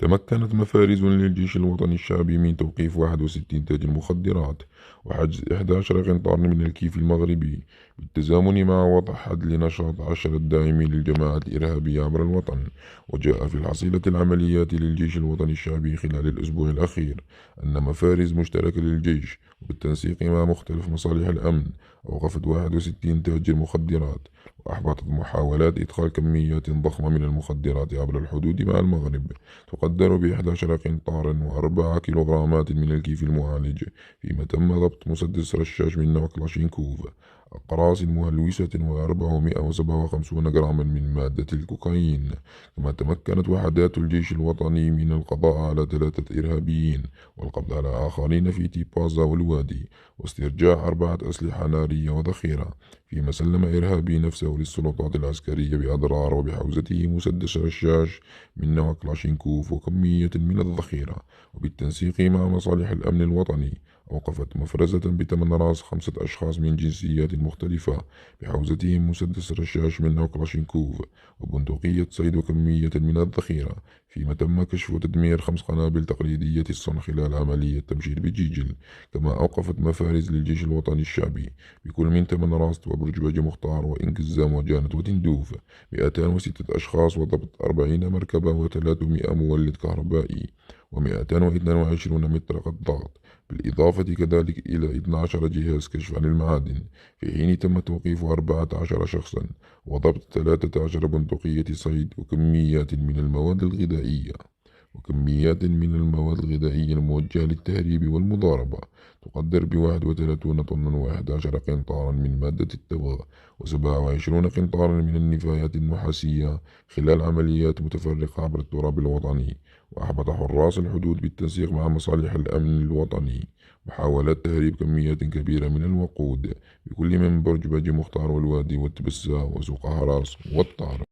تمكنت مفارز للجيش الوطني الشعبي من توقيف 61 تاجر مخدرات وحجز 11 قنطار من الكيف المغربي، بالتزامن مع وضع حد لنشاط 10 داعمين للجماعات الإرهابية عبر الوطن. وجاء في الحصيلة العمليات للجيش الوطني الشعبي خلال الأسبوع الأخير أن مفارز مشتركة للجيش وبالتنسيق مع مختلف مصالح الأمن أوقفت 61 تاجر مخدرات، وأحبطت محاولات إدخال كميات ضخمة من المخدرات عبر الحدود مع المغرب تقدر ب11 قنطارا و4 كيلوغرامات من الكيف المعالج، فيما تم ضبط مسدس رشاش من نوع كلاشينكوف، أقراص مهلوسة و457 جراما من مادة الكوكايين. كما تمكنت وحدات الجيش الوطني من القضاء على 3 إرهابيين والقبض على آخرين في تيبازا والوادي، واسترجاع 4 أسلحة نارية وذخيرة، فيما سلم إرهابي نفسه للسلطات العسكرية بأضرار وبحوزته مسدس رشاش من نوع كلاشينكوف وكمية من الذخيرة. وبالتنسيق مع مصالح الأمن الوطني أوقفت مفرزة بثمن رأس 5 أشخاص من جنسيات مختلفة بحوزتهم مسدس رشاش من نوع كلاشينكوف وبندقية صيد وكمية من الذخيرة، فيما تم كشف وتدمير 5 قنابل تقليدية الصنع خلال عملية تبجير بجيجل. كما أوقفت مفارز للجيش الوطني الشعبي بكل من تمن راست وبرج باجي مختار وإنقزام وجانت وتندوف 206 أشخاص، وضبط 40 مركبة و300 مولد كهربائي و222 مطرقة ضغط، بالإضافة كذلك إلى 12 جهاز كشف عن المعادن، في حين تم توقيف 14 شخصا وضبط 13 بندقية صيد وكميات من المواد الغذائية الموجهة للتهريب والمضاربة تقدر ب31 طنا و11 قنطارا من مادة التبغ و27 قنطارا من النفايات النحاسية خلال عمليات متفرقة عبر التراب الوطني. وأحبط حراس الحدود بالتنسيق مع مصالح الأمن الوطني محاولات تهريب كميات كبيرة من الوقود بكل من برج باجي مختار والوادي والتبسة وسوق هراس والطارق.